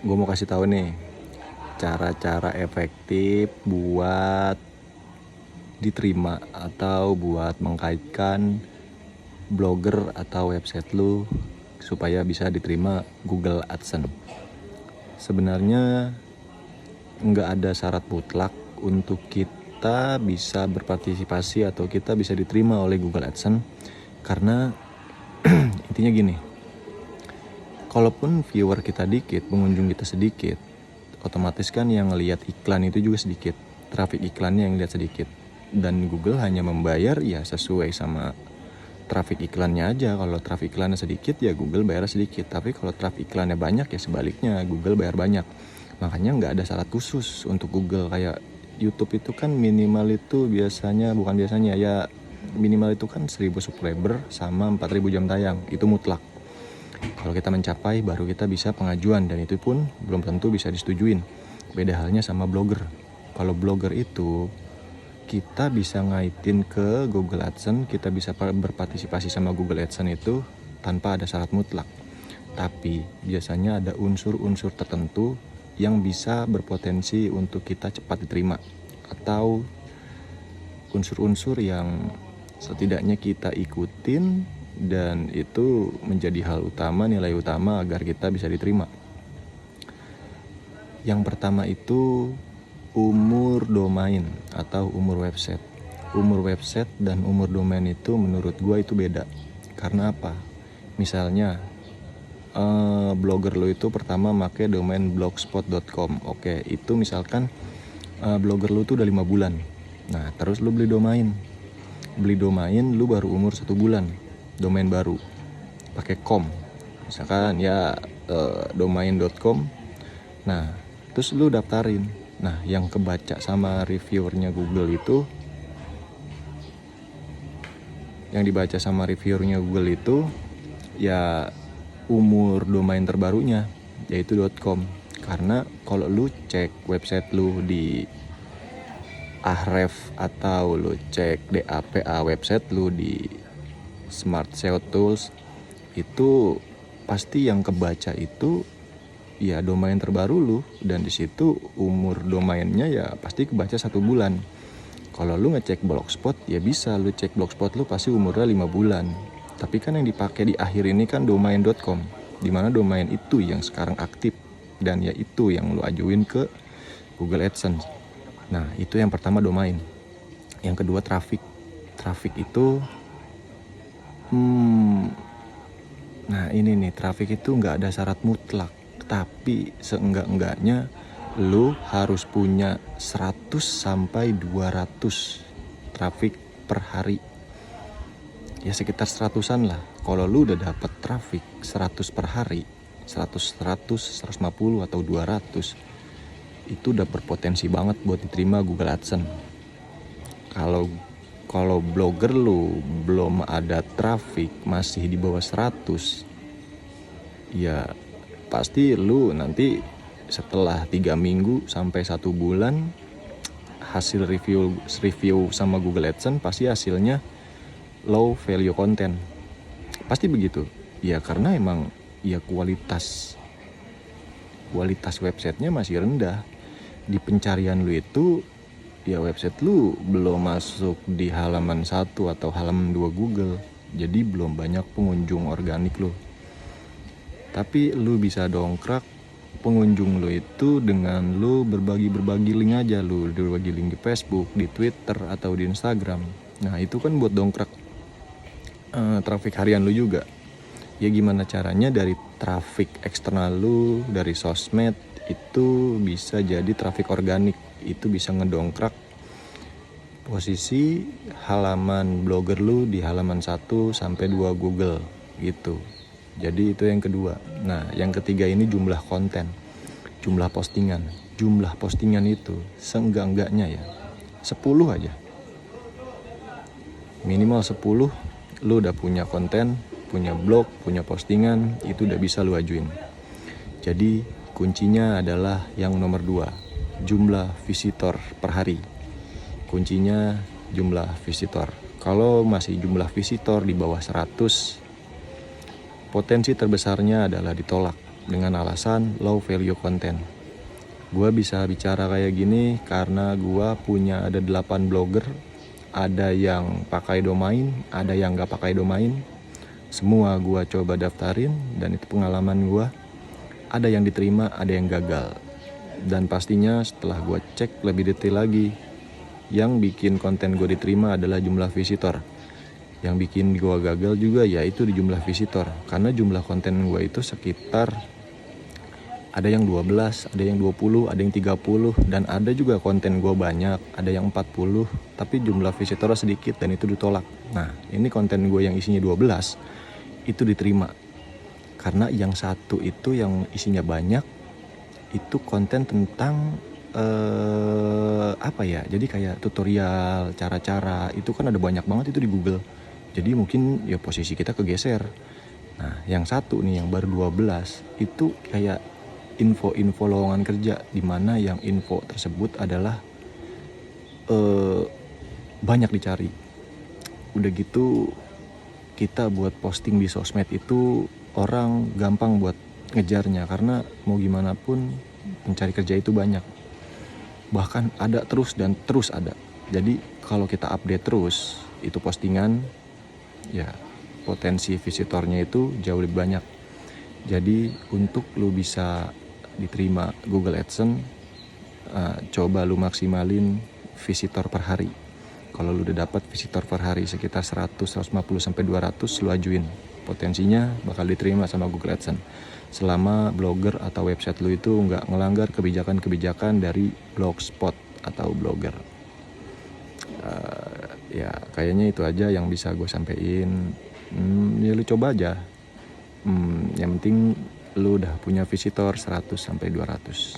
Gue mau kasih tahu nih cara-cara efektif buat diterima atau buat mengkaitkan blogger atau website lu supaya bisa diterima Google AdSense. Sebenarnya nggak ada syarat mutlak untuk kita bisa berpartisipasi atau kita bisa diterima oleh Google AdSense, karena intinya gini, kalaupun viewer kita dikit, pengunjung kita sedikit, otomatis kan yang ngelihat iklan itu juga sedikit, traffic iklannya yang lihat sedikit, dan Google hanya membayar ya sesuai sama traffic iklannya aja. Kalau traffic iklannya sedikit ya Google bayar sedikit, tapi kalau traffic iklannya banyak ya sebaliknya Google bayar banyak. Makanya nggak ada syarat khusus untuk Google. Kayak YouTube itu kan minimal itu minimal itu kan 1000 subscriber sama 4000 jam tayang, itu mutlak. Kalau kita mencapai baru kita bisa pengajuan, dan itu pun belum tentu bisa disetujuin. Beda halnya sama blogger. Kalau blogger itu kita bisa ngaitin ke Google AdSense, kita bisa berpartisipasi sama Google AdSense itu tanpa ada syarat mutlak. Tapi biasanya ada unsur-unsur tertentu yang bisa berpotensi untuk kita cepat diterima, atau unsur-unsur yang setidaknya kita ikutin dan itu menjadi hal utama, nilai utama agar kita bisa diterima. Yang pertama itu umur domain atau umur website. Umur website dan umur domain itu menurut gue itu beda. Karena apa? Misalnya blogger lo itu pertama make domain blogspot.com. Oke, itu misalkan blogger lo tuh udah 5 bulan. Nah, terus lo beli domain. Beli domain lu baru umur 1 bulan. Domain baru. Pakai com. Misalkan ya domain.com. Nah, terus lu daftarin. Nah, yang kebaca sama reviewernya Google itu, ya umur domain terbarunya, yaitu .com. Karena kalau lu cek website lu di Ahref atau lu cek DAPA website lu di Smart SEO Tools, itu pasti yang kebaca itu ya domain terbaru lu, dan di situ umur domainnya ya pasti kebaca 1 bulan. Kalau lu ngecek blogspot ya bisa lu cek blogspot lu pasti umurnya 5 bulan. Tapi kan yang dipakai di akhir ini kan domain.com, dimana domain itu yang sekarang aktif dan ya itu yang lu ajuin ke Google AdSense. Nah, itu yang pertama domain. Yang kedua traffic. Traffic itu nah ini nih, traffic itu nggak ada syarat mutlak, tapi seenggak-enggaknya lu harus punya 100 sampai 200 traffic per hari. Ya sekitar 100-an lah. Kalau lu udah dapet traffic 100 per hari, 150 atau 200, itu udah berpotensi banget buat diterima Google AdSense. Kalau blogger lu belum ada traffic, masih di bawah 100, ya pasti lu nanti setelah 3 minggu sampai 1 bulan hasil review sama Google AdSense pasti hasilnya low value content. Pasti begitu. Ya karena emang ya kualitas websitenya masih rendah. Di pencarian lu itu ya website lu belum masuk di halaman 1 atau halaman 2 Google. Jadi belum banyak pengunjung organik lu. Tapi lu bisa dongkrak pengunjung lu itu dengan lu berbagi link aja, lu berbagi link di Facebook, di Twitter atau di Instagram. Nah, itu kan buat dongkrak traffic harian lu juga. Ya gimana caranya dari traffic eksternal lu, dari sosmed, itu bisa jadi traffic organik. Itu bisa ngedongkrak posisi halaman blogger lu di halaman 1 sampai 2 Google gitu. Jadi itu yang kedua. Nah, yang ketiga ini jumlah konten, jumlah postingan. Jumlah postingan itu seenggak-enggaknya ya 10 aja. Minimal 10 lu udah punya konten, punya blog, punya postingan, itu udah bisa lu ajuin. Jadi kuncinya adalah yang nomor 2, jumlah visitor per hari. Kuncinya jumlah visitor. Kalau masih jumlah visitor di bawah 100, potensi terbesarnya adalah ditolak. dengan alasan low value content. Gue bisa bicara kayak gini karena gue punya ada 8 blogger. Ada yang pakai domain, ada yang gak pakai domain. Semua gue coba daftarin dan itu pengalaman gue. Ada yang diterima, ada yang gagal. Dan pastinya setelah gue cek lebih detail lagi, yang bikin konten gue diterima adalah jumlah visitor. Yang bikin gue gagal juga yaitu di jumlah visitor. Karena jumlah konten gue itu sekitar ada yang 12, ada yang 20, ada yang 30, dan ada juga konten gue banyak, ada yang 40, tapi jumlah visitor sedikit dan itu ditolak. Nah, ini konten gue yang isinya 12, itu diterima. Karena yang satu itu yang isinya banyak, itu konten tentang jadi kayak tutorial, cara-cara, itu kan ada banyak banget itu di Google. Jadi mungkin ya posisi kita kegeser. Nah, yang satu nih yang baru 12 itu kayak info-info lowongan kerja, di mana yang info tersebut adalah banyak dicari. Udah gitu kita buat posting di sosmed itu orang gampang buat ngejarnya karena mau gimana pun pencari kerja itu banyak. Bahkan ada terus dan terus ada. Jadi kalau kita update terus itu postingan, ya potensi visitornya itu jauh lebih banyak. Jadi untuk lu bisa diterima Google AdSense, coba lu maksimalin visitor per hari. Kalau lu udah dapat visitor per hari sekitar 100, 150 sampai 200, lu ajuin. Potensinya bakal diterima sama Google AdSense. Selama blogger atau website lu itu nggak ngelanggar kebijakan-kebijakan dari Blogspot atau blogger. Ya kayaknya itu aja yang bisa gue sampein. Ya lu coba aja. Yang penting lu udah punya visitor 100 sampai 200.